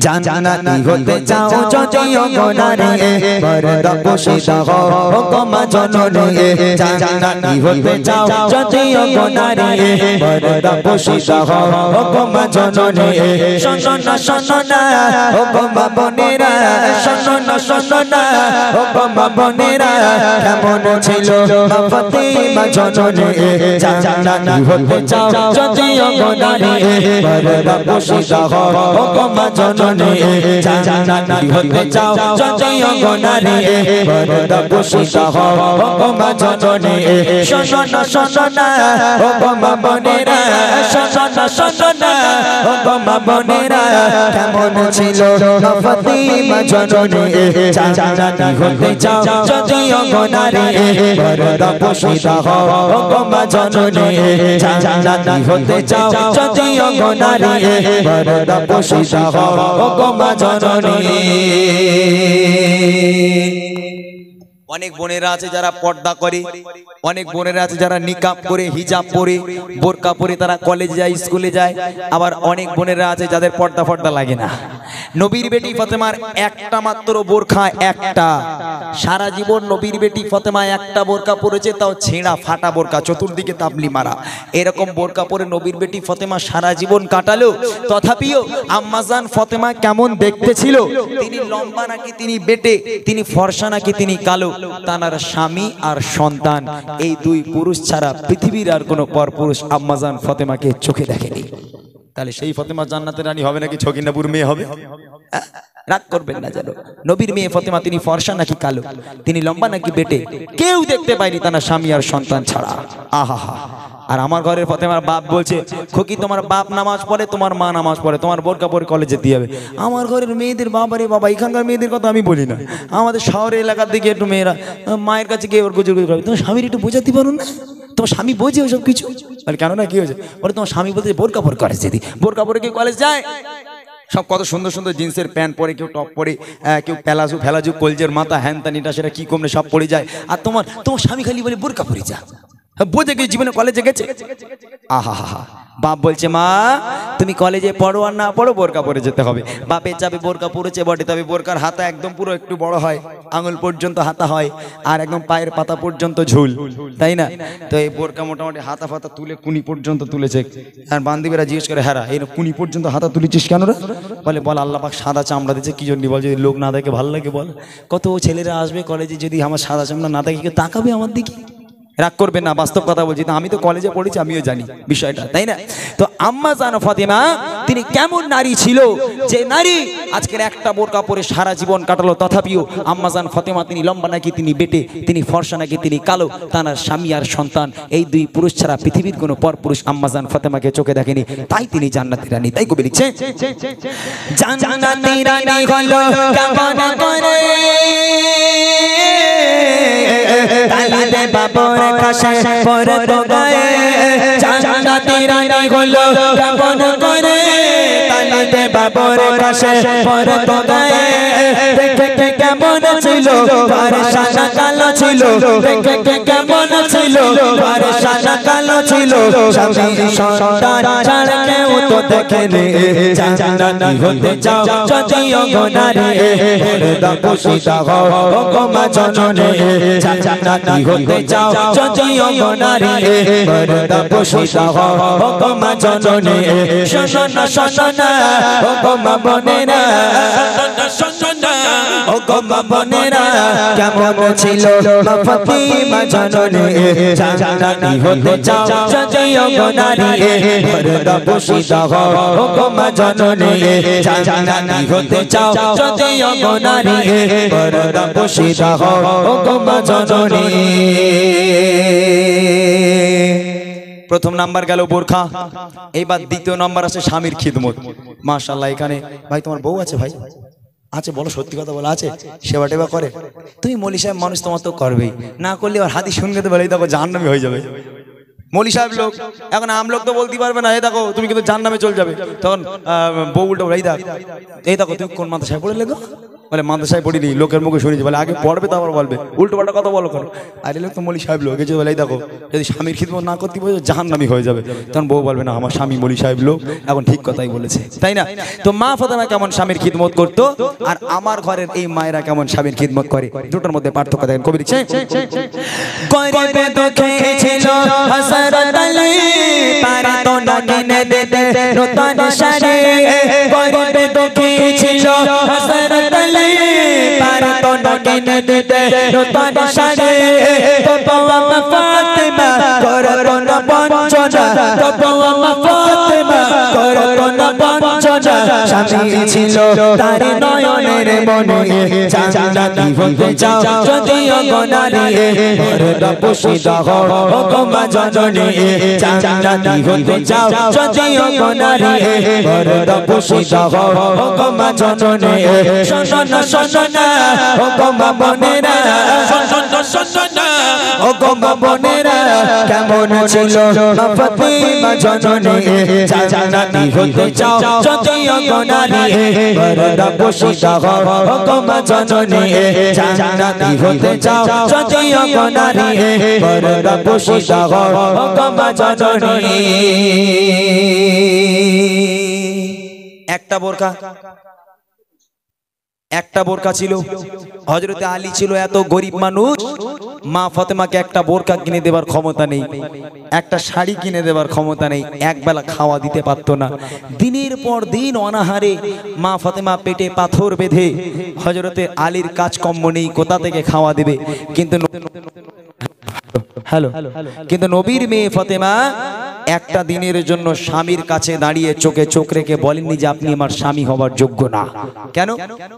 জান্নাতি হতে চাও যদিও গোনারে পর্দা পোশিদা হও গো মা জননী জান্নাতি হতে চাও যদিও গোনারে পর্দা পোশিদা হও গো মা জননী শোনো না ও গো মা বোনেরা শোনো না ও গো মা বোনেরা কেমন ছিল মা ফাতিমা জননী জান্নাতি হতে চাও যদিও গোনারে পর্দা পোশিদা হও গো মা জননী জান্নাতি হতে চাও যদিও গোনারে পর্দা পোশিদা হও গো মা জননী শোনো না ও গো মা বোনেরা শোনো না ও গো মা বোনেরা কেমন ছিল মা ফাতিমা জননী জান্নাতি হতে চাও যদিও গোনারে পর্দা পোশিদা হও গো মা জননী জান্নাতি হতে চাও যদিও গোনারে পর্দা পোশিদা হও গো মা জননী। অনেক বোনেরা আছে যারা পর্দা করে, অনেক বোনেরা আছে যারা নিকাব করে হিজাব পরে বোরকা পরে তারা কলেজে যায় স্কুলে যায়, আবার অনেক বোনেরা আছে যাদের পর্দা লাগে না। নবীর বেটি ফাতেমার একটা মাত্র বোরখা, একটা সারা জীবন নবীর বেটি ফাতেমা একটা বোরকা পরেছে, তাও ছেঁড়া ফাটা বোরকা, চতুর্দিকে তাবলি মারা, এরকম বোরকা পরে নবীর বেটি ফাতেমা সারা জীবন কাটালো। তথাপিও আম্মাজান ফাতেমা কেমন দেখতে ছিল, তিনি লম্বা নাকি তিনি বেটে, তিনি ফর্সা নাকি তিনি কালো, তার স্বামী আর সন্তান এই দুই পুরুষ ছাড়া পৃথিবীর আর কোনো পরপুরুষ আম্মাজান ফাতেমাকে চোখে দেখেনি। তাহলে সেই ফাতেমা জান্নাতের রানী হবে নাকি ছকিনাপুর মেয়ে হবে? রাগ করবেন না যেন। নবীর মেয়ে ফাতেমা তিনি ফর্সা নাকি কালো, তিনি লম্বা নাকি বেটে, কেউ দেখতে পায়নি তার স্বামী আর সন্তান ছাড়া। আহা হা। আর আমার ঘরের ফাতেমার বাপ বলছে, খোকি তোমার বাপ নামাজ পড়ে, তোমার মা নামাজ পড়ে, তোমার বোরকা পরে কলেজে যেতে হবে। আমার ঘরের মেয়েদের বাবারে বাবা, এখানকার মেয়েদের কথা আমি বলি না, আমাদের শহরের এলাকার দিকে একটু মেয়েরা মায়ের কাছে গিয়ে ওর গুজর গুজর করে, তোমার স্বামীর একটু বোঝাতে পারো না, তোমার স্বামী বোঝে ওসব কিছু। বলে কেন না, কি হয়েছে? বলে তোমার স্বামী বলতে বোরকা পরে কলেজ যেতে, বোরকা পরে কেউ কলেজ যায়? সব কত সুন্দর সুন্দর জিন্সের প্যান্ট পরে, কেউ টপ পরে, কেউ ফেলাজু কলজের মাথা হ্যান তানিটা সেটা কি কমলে সব পরে যায়, আর তোমার স্বামী খালি বলে বোরকা পরে যা, বোঝে কি জীবনে কলেজে গেছে? আহা হা। বাপ বলছে মা তুমি কলেজে পড়ো আর না পড়ো বোরকা পরে যেতে হবে। বাপের চাপে বোরকা পরেছে বটে, তবে বোরকার হাতা একদম পুরো একটু বড় হয়, আঙুল পর্যন্ত হাতা হয়, আর একদম পায়ের পাতা পর্যন্ত ঝুল, তাই না? তো এই বোরকা মোটামুটি হাতা ফাতা তুলে কুনি পর্যন্ত তুলেছে। আর বান্ধবীরা জিজ্ঞেস করে, হ্যাঁ এই কুনি পর্যন্ত হাতা তুলেছিস কেন রে? বলে বল আল্লাহ পাক সাদা চামড়া দিয়েছে, কি জন্য? বল যদি লোক না দেখে ভালো লাগে, বল কত ছেলেরা আসবে কলেজে, যদি আমার সাদা চামড়া না দেখে কেউ তাকাবে আমার দিকে? রাগ করবেন না, বাস্তব কথা বলছি, আমি তো কলেজে পড়েছি, আমিও জানি বিষয়টা, তাই না? তো আম্মাজান ফাতেমা তিনি কেমন নারী ছিল, যে নারী আজকের একটা বোরকা পরে সারা জীবন কাটালো। তথাপিও আম্মাজান ফাতেমা তিনি লম্বা নাকি তিনি বেটে, তিনি ফর্সা নাকি তিনি কালো, তার স্বামী আর সন্তান এই দুই পুরুষ ছাড়া পৃথিবীর কোনো পরপুরুষ আম্মাজান ফাতেমাকে চোখে দেখেনি, তাই তিনি জান্নাতি রানী। তাই কবি লিখছে, জান্নাতি রানী হলো কেমন করে তালিদে বাবর কাশে পরে তো গায়ে, জান্নাতি রানী হলো কেমন করে তালিদে বাবর কাশে পরে তো গায়ে, দেখে কেমন ছিল ফর্সা কালো ছিল, দেখে কেমন ছিল ফর্সা কালো ছিল, স্বামী সন্তান ছাড়া কেউ তো দেখেনি, জান্নাতি হতে চাও যদিও গোনারে পর্দা পোশিদা হও গো মা জননী, জান্নাতি হতে চাও যদিও গোনারে পর্দা পোশিদা হও গো মা জননী। শোনো না ও গো মা বোনেরা, শোনো না ও গো মা বোনেরা কেমন ছিল মা ফাতিমা জননী, জান্নাতি হতে চাও যদিও গোনারে পর্দা পোশিদা হও গো মা জননী, জান্নাতি হতে চাও যদিও গোনারে পর্দা পোশিদা হও গো মা জননী। প্রথম নাম্বার গেল বোরখা, এইবার দ্বিতীয় নাম্বার আছে স্বামীর খিদমত। মাশাআল্লাহ, এখানে ভাই তোমার বউ আছে? ভাই আছে, বলো সত্যি কথা বলো, আছে? সেবা টেবা করে? তুমি মৌলী সাহেব মানুষ, তোমার তো করবেই, না করলে আর হাদিস শুনতে তো বলে দেখো জাহান্নামী হয়ে যাবে। মৌলী সাহেব লোক, এখন আম লোক তো বলতে পারবে না, এই দেখো তুমি কিন্তু জাহান্নামে চলে যাবে। তখন বউ উল্টো এই দেখো তুমি কোন মাদ্রাসায় পড়ে লেগো, বলে মাদ্রাসায় পড়িনি, লোকের মুখে শুনেছি। বলে আগে পড়বে তারপর বলবে, উল্টো পাল্টা কথা বলো কেন? আরে লোক তো মলি সাহেব লোক গেছে। বলে এই দেখো, যদি স্বামীর খিদমত না করতে বলে জাহান্নামী হয়ে যাবে। তখন বউ বলবে না, আমার স্বামী মলি সাহেব লোক, এখন ঠিক কথাই বলেছে, তাই না? তো মা ফাতেমা কেমন স্বামীর খিদমত করতো, আর আমার ঘরের এই মায়েরা কেমন স্বামীর খিদমত করে, দুটোর মধ্যে পার্থক্য দেখেন। কবি লিখছে, গরিবে দুঃখে ছিল হযরত আলী, পারতো না কিনে দিতে নতুন শাড়ি। গরিবে দুঃখে ছিল হযরত আলী, পারতো না কিনে দিতে নতুন শাড়ি। বাবা মা ফাতেমা করতো না বঞ্চনা, বাবা মা ফাতেমা করতো না বঞ্চনা। স্বামী ছিল তার নয়নের মনে, জান্নাতি হতে চাও যদিও গো নারী, পর্দা পোশিদা হও গো মা জননী। জান্নাতি হতে চাও যদিও গো নারী, পর্দা পোশিদা হও গো মা জননী। শোনো না শোনো না ও গো মা বোনেরা, শোনো না শোনো না ও গো মা বোনেরা, কেমন ছিল মা ফাতেমা জননী। জান্নাতি হতে চাও যদিও গো নারী, পর্দা পোশিদা হও গো মা জননী। জান্নাতি হতে চাও যদিও গো নারী, পর্দা পোশিদা হও গো মা জননী। একটা বোরকা ছিল। হযরতে আলী ছিল এত গরিব মানুষ, মা ফাতেমাকে একটা বোরকা কিনে দেবার ক্ষমতা নেই, একটা শাড়ি কিনে দেবার ক্ষমতা নেই, একবেলা খাওয়া দিতে পারতো না। দিনের পর দিন অনাহারে মা ফাতেমা পেটে পাথর বেঁধে, হযরতে আলীর কাজকর্ম নেই, কোথা থেকে খাওয়া দেবে? কিন্তু নবীর মেয়ে ফাতেমা একটা দিনের জন্য স্বামীর কাছে দাঁড়িয়ে চোখে চোখ রেখে বলেননি যে আপনি আমার স্বামী হবার যোগ্য না। কেন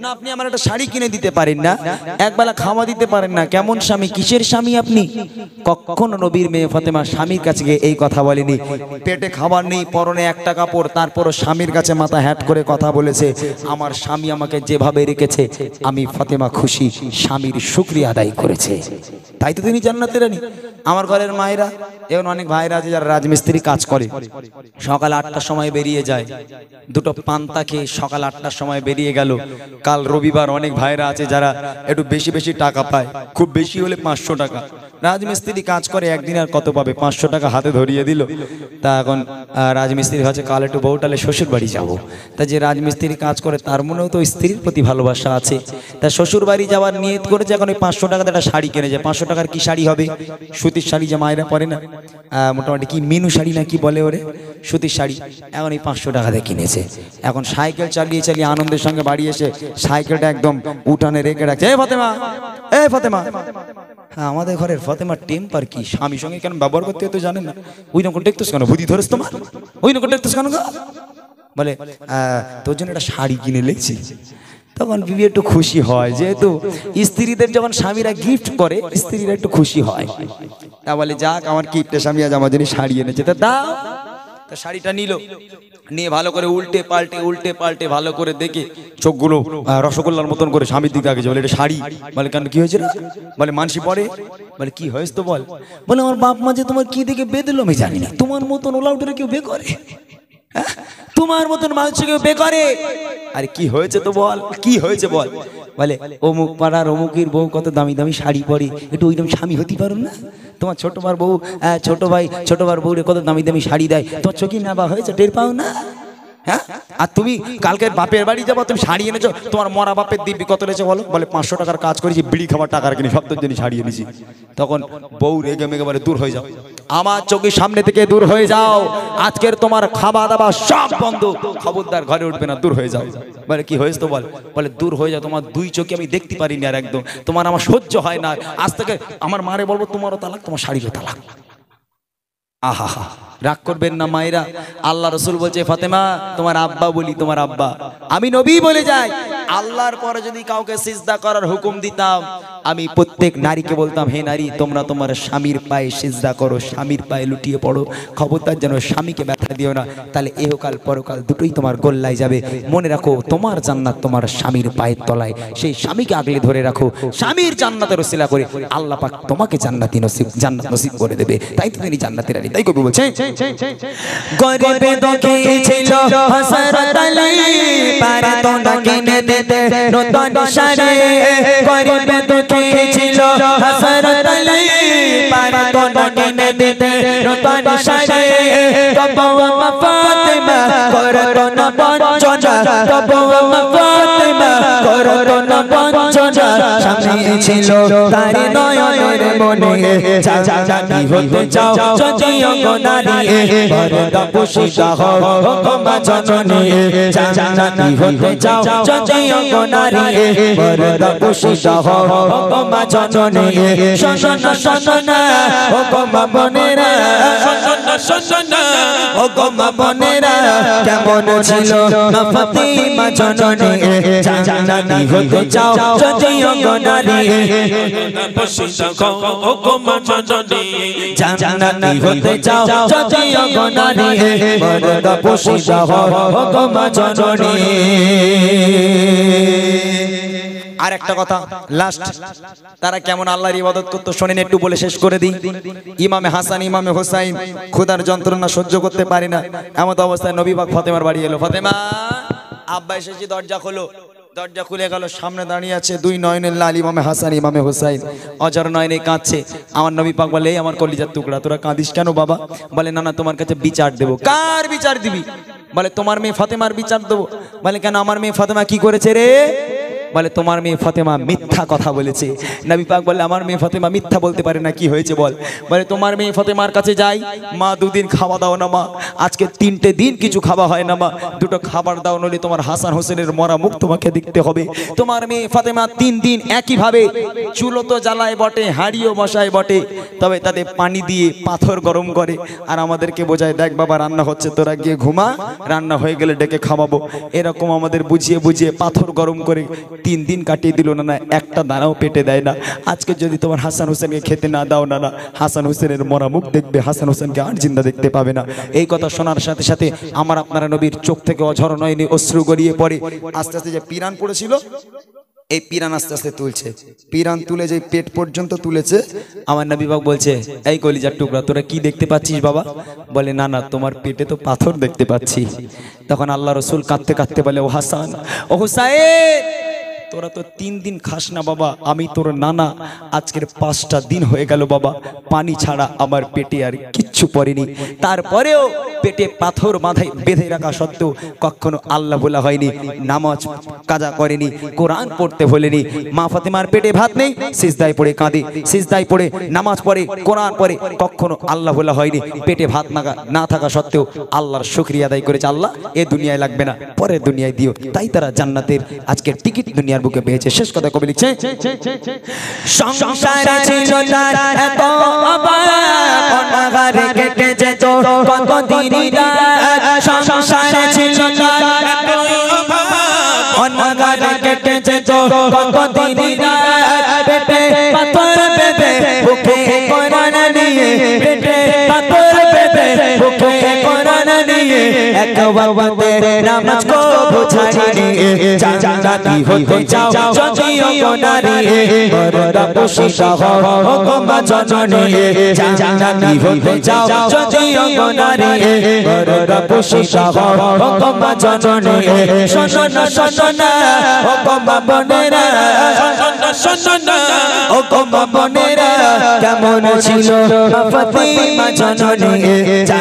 না? আপনি আমার একটা শাড়ি কিনে দিতে পারেন না, একবেলা খাওয়া দিতে পারেন না, কেমন স্বামী, কিসের স্বামী আপনি? কখনো নবীর মেয়ে ফাতেমা স্বামীর কাছে গিয়ে এই কথা বলেনি। পেটে খাবার নেই, পরনে একটা কাপড়, তারপরও স্বামীর কাছে মাথা হ্যাট করে কথা বলেছে, আমার স্বামী আমাকে যেভাবে রেখেছে আমি ফাতেমা খুশি, স্বামীর শুকরিয়া আদায় করেছে, তাই তো তিনি জান্নাতের রানী। আমার ঘরের মায়েরা, এখন অনেক ভাইরা আছে যারা রাজমিস্ত্রি কাজ করে, সকাল 8টার সময় বেরিয়ে যায়, দুটো পান্তা খেয়ে সকাল 8টার সময় বেরিয়ে গেল। কাল রবিবার, অনেক ভাইরা আছে যারা একটু বেশি বেশি টাকা পায়, খুব বেশি হলে 500 টাকা। রাজমিস্ত্রি কাজ করে, একদিন আর কত পাবে? 500 টাকা হাতে ধরিয়ে দিল। তা এখন রাজমিস্ত্রি হচ্ছে কাল একটু বউটালে শ্বশুর বাড়ি যাবো। তা যে রাজমিস্ত্রি কাজ করে তার মনেও তো স্ত্রীর প্রতি ভালোবাসা আছে, তা শ্বশুর বাড়ি যাওয়ার নিয়ত করেছে। এখন ওই 500 টাকাতে একটা শাড়ি কিনে যায়। 500 টাকার কি শাড়ি হবে? সুতির শাড়ি যে মায়েরা পরে না, মোটামুটি কি মিনু শাড়ি না কি বলে ওরে, সুতির শাড়ি। এখন এই 500 টাকাতে কিনেছে। এখন সাইকেল চালিয়ে চালিয়ে আনন্দের সঙ্গে বাড়ি এসে সাইকেলটা একদম উঠানে রেখে রাখছে। এ ফাতেমা, এ ফাতেমা। হ্যাঁ, আমাদের ঘরের ফাতেমার টেম্পার কি, স্বামীর সঙ্গে কেন ব্যবহার করতে তো জানেন না। ওই রকম টেকতেছ কেন? বুদ্ধি ধরেছ তোমার? ওই রকম টেকতেছ কেন? বলে তোর জন্য একটা শাড়ি কিনে লেছি। তখন বিবি একটু খুশি হয়, যেহেতু স্ত্রীদের যখন স্বামীরা গিফট করে স্ত্রীরা একটু খুশি হয়। তা বলে যাক, আমার গিফটের স্বামী আজ আমার জন্য শাড়ি এনেছে, তা দাও। তা শাড়িটা নিল, নিয়ে ভালো করে উল্টে পাল্টে ভালো করে দেখে চোখগুলো রসগোল্লার মতন করে স্বামীর দিকে আগে। বলে এটা শাড়ি। বলে কেন, কি হয়েছে? বলে মানসি পরে। বলে কি হয়েছে তো বল। বলে আমার বাপ মা যে তোমার কি দেখে বেঁধেলো আমি জানি না, তোমার মতন ওলাউটারে কেউ বে করে? তোমার মতন মানুষ কেউ বে করে? আরে কি হয়েছে তো বল, কি হয়েছে বল। বলে অমুক পাড়ার অমুকের বউ কত দামি দামি শাড়ি পরে, একটু ওইরকম স্বামী হতে পারো না? তোমার ছোট বার বউ, ছোট ভাই ছোট বার বউরে কত দামি দামি শাড়ি দেয়, তোমার চোখে না বা হয়েছে, টের পাও না? হ্যাঁ, আর তুমি কালকে বাপের বাড়ি যাবো, তুমি শাড়ি এনেছো, তোমার মরা বাপের দিব্যি কত লেছে বলো? বলে 500 টাকার কাজ করেছি, বিড়ি খাবার টাকার কিনে সপ্তাহের জন্য শাড়ি এনেছি। তখন বউ রেগে মেগে বলে দূর হয়ে যাও, আমার চোখের সামনে থেকে দূর হয়ে যাও, আজকের তোমার খাওয়া দাওয়া সব বন্ধ, খবরদার ঘরে উঠবে না, দূর হয়ে যাও। বলে কি হয়েছে তো বল। বলে দূর হয়ে যাও, তোমার দুই চোখে আমি দেখতে পারিনি আর একদম, তোমার আমার সহ্য হয় না, আজ থেকে আমার মারে বলবো তোমারও তালাক, তোমার শাড়িরও তালাক। আহা, রাগ করবেন না মায়েরা, আল্লাহ রসুল বলছে ফাতেমা তোমার আব্বা বলি, তোমার আব্বা, আমি নবী বলে যাই, আল্লাহর পরে যদি কাউকে সিজদা করার হুকুম দিতাম আমি প্রত্যেক নারীকে বলতাম, হে নারী, তোমরা তোমার স্বামীর পায়ে সিজদা করো, স্বামীর পায়ে লুটিয়ে পড়ো, খবরদার যেন স্বামীকে ব্যথা দিও না, তাহলে এহকাল পরকাল দুটোই তোমার গোল্লায় যাবে। মনে রাখো, তোমার জান্নাত তোমার স্বামীর পায়ের তলায়, সেই স্বামীকে আগলে ধরে রাখো, স্বামীর জান্নাতের ওসিলা করে আল্লাহ পাক তোমাকে জান্নাত নসিব করে দেবে। তাই তো তিনি জান্নাতের রানী। তাই কবি বলছে, গরিবে দুঃখী ছিল হযরত আলী, পারে তো না কিনে দিতে নতুন শাড়ি। গরিবে দুঃখী ছিল হযরত আলী, পারে তো না কিনে দিতে নতুন শাড়ি। তবু মা ফাতেমা করতো না বঞ্চনা, তবু মা ফাতেমা করতো না বঞ্চনা। স্বামী ছিল তার নয়নের মনে, জানি হতে চাও যদিও গো নারী, পর্দা পোশিদা হও গো মা জননী। জানি হতে চাও যদিও গো নারী, পর্দা পোশিদা হও গো মা জননী। শোনো না শোনো না ও গো মা বোনেরা, শোনো না শোনো না ও গো মা বোনেরা, কেমন ছিল মা ফাতিমা জননী। জানি হতে চাও যদিও গো নারী, পোশিদা হও গো মা জননী। জানি হতে চাও যদিও গো নারী, পর্দা পোশিদা হও গো মা জননী। আর একটা কথা লাস্ট, তারা কেমন আল্লাহর ইবাদত করতো শোনেন, একটু বলে শেষ করে দিই। ইমামে হাসান ইমামে হোসাইন ক্ষুধার যন্ত্রণা সহ্য করতে পারে না, এমন অবস্থায় নবী পাক ফাতেমার বাড়ি এলো। ফাতেমা, আব্বা এসেছি, দরজা খোলো। দরজা খুলে গেল, সামনে দাঁড়িয়ে আছে দুই নয়নের লাল ইমামে হাসান ইমামে হোসাইন, অজর নয়নে কাঁদছে। আমার নবী পাক বলে, এই আমার কলিজার টুকরা, তোরা কাঁদিস কেন বাবা? বলে, না না, তোমার কাছে বিচার দেবো। কার বিচার দিবি? বলে, তোমার মেয়ে ফাতেমার বিচার দেবো। বলে, কেন, আমার মেয়ে ফাতেমা কি করেছে রে? বলে, তোমার মেয়ে ফাতেমা মিথ্যা কথা বলেছে। নবী পাক বলে, আমার মেয়ে ফাতেমা মিথ্যা বলতে পারে না, কি হয়েছে বল? বলে, তোমার মেয়ে ফাতেমার কাছে যাই, মা দুদিন খাওয়া দাও না মা, আজকে 3টে দিন কিছু খাওয়া হয় না মা, দুটো খাবার দাও, নইলে তোমার হাসান হোসেনের মরা মুখ তোমাকে দেখতে হবে। তোমার মেয়ে ফাতেমা 3 দিন একইভাবে চুলো তো জ্বালায় বটে, হাঁড়িও বসায় বটে, তবে তাতে পানি দিয়ে পাথর গরম করে আর আমাদেরকে বোঝায়, দেখ বাবা রান্না হচ্ছে, তোরা গিয়ে ঘুমা, রান্না হয়ে গেলে ডেকে খাওয়াবো। এরকম আমাদের বুঝিয়ে বুঝিয়ে পাথর গরম করে 3 দিন কাটিয়ে দিল। না না, একটা দানাও পেটে দেয় না। আজকে যদি তোমার হাসান হোসেনকে খেতে না দাও, না না, হাসান হোসেনের মরা মুখ দেখবে, হাসান হোসেনকে আর জিন্দা দেখতে পাবে না। এই কথা শোনার সাথে সাথে আমার আপনারা নবীর চোখ থেকে অঝর নয়নে অশ্রু গড়িয়ে পড়ে। আস্তে আস্তে যে পিরান পড়েছিল, এই পিরান আস্তে আস্তে তুলছে, পিরান তুলে যে পেট পর্যন্ত তুলেছে। আমার নবী পাক বলছে, এই কলিজার টুকরা, তোরা কি দেখতে পাচ্ছিস বাবা? বলে, না না, তোমার পেটে তো পাথর দেখতে পাচ্ছি। তখন আল্লাহ রসুল কাঁদতে কাঁদতে বলে, ও হাসান, ও হুসাইন, তোরা তো 3 দিন খাস না বাবা, আমি তোর নানা, আজকের 5টা দিন হয়ে গেল বাবা, পানি ছাড়া আমার পেটে আর কিচ্ছু পড়েনি। তারপরেও পেটে পাথর মাথায় বেঁধে রাখা সত্ত্বেও কখনো আল্লাহ বলা হয়নি, নামাজ কাজা করেনি, কোরআন পড়তে বলেনি। মা ফাতেমার পেটে ভাত নেই, সিজদায় পড়ে কাঁদে, সিজদায় পড়ে নামাজ পড়ে, কোরআন পড়ে, কখনো আল্লাহ বলা হয়নি। পেটে ভাত না থাকা সত্ত্বেও আল্লাহর শুকরিয়া আদায় করেছে, আল্লাহ এ দুনিয়ায় লাগবে না, পরের দুনিয়ায় দিও। তাই তারা জান্নাতের আজকের টিকিট দুনিয়ার বুকে পেয়েছে। শেষ কথা কবি লিখছে, সংসার ছিল তার এত অভাব, অনাগারে কেটে যেত কত দিন রাত। সংসার ছিল তার এত অভাব, অনাগারে কেটে যেত কত দিন রাত। পেটে পাথর বেঁধে বুকে কোরআন নিয়ে, পেটে পাথর বেঁধে বুকে কোরআন নিয়ে, এক ওয়াক্তে নামাজ কো বুঝানি। জান্নাতি হতে চাও যদিও গো নারী, পর্দা পোশিদা হও গো মা জননী। জান্নাতি হতে চাও যদিও গো নারী, পর্দা পোশিদা হও গো মা জননী। শোনো না শোনো না ও গো মা বোনেরা, শোনো না শোনো না ও গো মা বোনেরা, কেমন ছিল মা ফাতিমা জননী।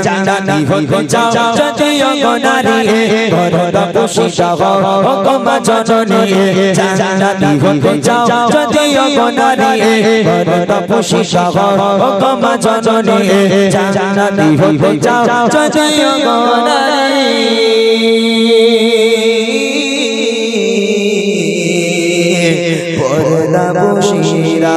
জান্নাতি হতে চাও যদিও গো নারী, পর্দা পোশিদা হও গো মা জননী। জান্নাতি হতে চাও যদিও গো নারী, পর্দা পোশিদা হও গো মা জননী। জান্নাতি হতে চাও যদিও গো নারী, পর্দা পোশিদা